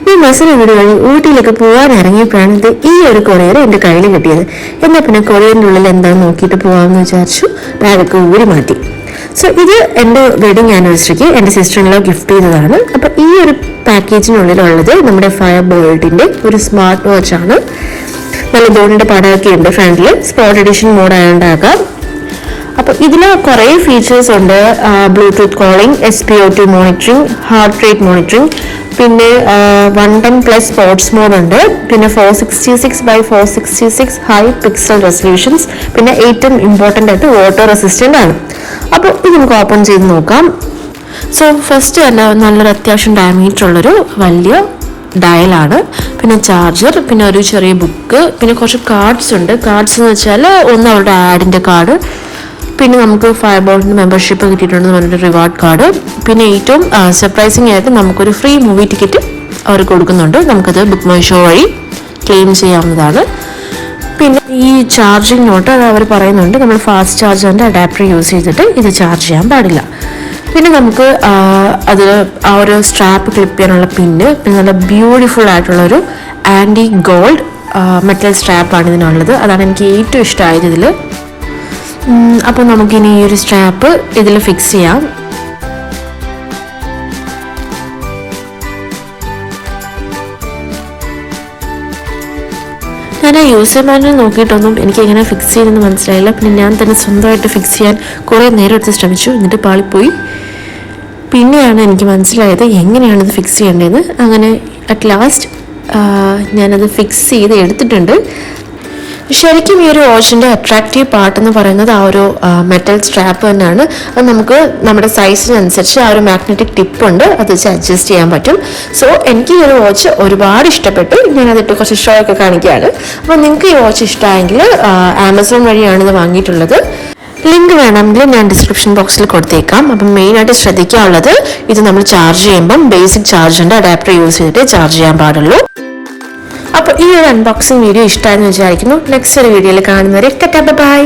ഈ മസന വീട് വഴി ഊട്ടിയിലേക്ക് പോകാൻ ഇറങ്ങിയപ്പോഴാണ് ഇത് ഈ ഒരു കൊറിയർ എൻ്റെ കയ്യിൽ കിട്ടിയത്. എന്നാൽ പിന്നെ കൊറിയറിൻ്റെ ഉള്ളിൽ എന്താണെന്ന് നോക്കിയിട്ട് പോകാമെന്ന് വിചാരിച്ചു. ബാഗൊക്കെ ഊരി മാറ്റി. സോ ഇത് എൻ്റെ വെഡിങ് ആനിവേഴ്സറിക്ക് എൻ്റെ സിസ്റ്റർ ഇൻ ലോ ഗിഫ്റ്റ് ചെയ്തതാണ്. അപ്പം ഈ ഒരു പാക്കേജിനുള്ളിലുള്ളത് നമ്മുടെ ഫയർ ബോൾട്ടിൻ്റെ ഒരു സ്മാർട്ട് വാച്ചാണ്. നല്ല ബോർഡിൻ്റെ പടമൊക്കെ ഉണ്ട് ഫ്രണ്ടിൽ. സ്പോട്ട് എഡിഷൻ മോഡ് ആയതുകൊണ്ടാകാം. അപ്പോൾ ഇതിൽ കുറേ ഫീച്ചേഴ്സ് ഉണ്ട്. Bluetooth calling, SpO2 monitoring, heart rate monitoring, പിന്നെ 110+ സ്പോർട്സ് മോഡ് ഉണ്ട്, പിന്നെ 466x466 ഹൈ പിക്സൽ റെസൊല്യൂഷൻസ്, പിന്നെ ഏറ്റവും ഇമ്പോർട്ടൻ്റ് ആയിട്ട് വാട്ടർ റെസിസ്റ്റൻ്റ് ആണ്. അപ്പോൾ ഇത് നമുക്ക് ഓപ്പൺ ചെയ്ത് നോക്കാം. സോ ഫസ്റ്റ് തന്നെ നല്ലൊരു അത്യാവശ്യം ഡയമീറ്റർ ഉള്ളൊരു വലിയ ഡയലാണ്, പിന്നെ ചാർജർ, പിന്നെ ഒരു ചെറിയ ബുക്ക്, പിന്നെ കുറച്ച് കാർഡ്സ് ഉണ്ട്. കാർഡ്സ് എന്ന് വെച്ചാൽ ഒന്ന് അവരുടെ ആഡിൻ്റെ കാർഡ്, പിന്നെ നമുക്ക് ഫയർ ബോൾട്ടിൻ്റെ മെമ്പർഷിപ്പ് കിട്ടിയിട്ടുണ്ടെന്ന് പറഞ്ഞൊരു റിവാർഡ് കാർഡ്, പിന്നെ ഏറ്റവും സർപ്രൈസിങ് ആയിട്ട് നമുക്കൊരു ഫ്രീ മൂവി ടിക്കറ്റ് അവർ കൊടുക്കുന്നുണ്ട്. നമുക്കത് ബുക്ക് മൈ ഷോ വഴി ക്ലെയിം ചെയ്യാവുന്നതാണ്. പിന്നെ ഈ ചാർജിങ് നോട്ട് അത് അവർ പറയുന്നുണ്ട്, നമ്മൾ ഫാസ്റ്റ് ചാർജറിൻ്റെ അഡാപ്റ്റർ യൂസ് ചെയ്തിട്ട് ഇത് ചാർജ് ചെയ്യാൻ പാടില്ല. പിന്നെ നമുക്ക് അത് ആ ഒരു സ്ട്രാപ്പ് ക്ലിപ്പ് ചെയ്യാനുള്ള പിന്ന്, പിന്നെ നല്ല ബ്യൂട്ടിഫുൾ ആയിട്ടുള്ളൊരു ആൻറ്റി ഗോൾഡ് മെറ്റൽ സ്ട്രാപ്പാണ് ഇതിനുള്ളത്. അതാണ് എനിക്ക് ഏറ്റവും ഇഷ്ടമായത് ഇതിൽ. അപ്പോൾ നമുക്കിനി ഈ ഒരു സ്ട്രാപ്പ് ഇതിൽ ഫിക്സ് ചെയ്യാം. ഞാൻ ആ യൂസർ മാനുവൽ നോക്കിയിട്ടൊന്നും എനിക്ക് എങ്ങനെ ഫിക്സ് ചെയ്യുമെന്ന് മനസ്സിലായില്ല. പിന്നെ ഞാൻ തന്നെ സ്വന്തമായിട്ട് ഫിക്സ് ചെയ്യാൻ കുറേ നേരം എടുത്ത് ശ്രമിച്ചു, എന്നിട്ട് പാളിപ്പോയി. പിന്നെയാണ് എനിക്ക് മനസ്സിലായത് എങ്ങനെയാണിത് ഫിക്സ് ചെയ്യേണ്ടതെന്ന്. അങ്ങനെ അറ്റ് ലാസ്റ്റ് ഞാനത് ഫിക്സ് ചെയ്ത് എടുത്തിട്ടുണ്ട്. ശരിക്കും ഈ ഒരു വാച്ചിൻ്റെ അട്രാക്റ്റീവ് പാർട്ട് എന്ന് പറയുന്നത് ആ ഒരു മെറ്റൽ സ്ട്രാപ്പ് തന്നെയാണ്. അത് നമുക്ക് നമ്മുടെ സൈസിനനുസരിച്ച് ആ ഒരു മാഗ്നറ്റിക് ടിപ്പുണ്ട്, അത് വെച്ച് അഡ്ജസ്റ്റ് ചെയ്യാൻ പറ്റും. സോ എനിക്ക് ഈ ഒരു വാച്ച് ഒരുപാട് ഇഷ്ടപ്പെട്ടു. ഞാനതിട്ട് കുറച്ച് ഷോ ഒക്കെ കാണിക്കുകയാണ്. അപ്പോൾ നിങ്ങൾക്ക് ഈ വാച്ച് ഇഷ്ടമായെങ്കിൽ ആമസോൺ വഴിയാണ് ഇത് വാങ്ങിയിട്ടുള്ളത്. ലിങ്ക് വേണമെങ്കിൽ ഞാൻ ഡിസ്ക്രിപ്ഷൻ ബോക്സിൽ കൊടുത്തേക്കാം. അപ്പം മെയിനായിട്ട് ശ്രദ്ധിക്കാനുള്ളത്, ഇത് നമ്മൾ ചാർജ് ചെയ്യുമ്പം ബേസിക് ചാർജറിൻ്റെ അഡാപ്റ്റർ യൂസ് ചെയ്തിട്ട് ചാർജ് ചെയ്യാൻ പാടുള്ളൂ. അപ്പോൾ ഈ ഒരു അൺബോക്സിങ് വീഡിയോ ഇഷ്ടമായെന്ന് വിചാരിക്കുന്നു. നെക്സ്റ്റ് ഒരു വീഡിയോയിൽ കാണുന്നവരെ ബൈ.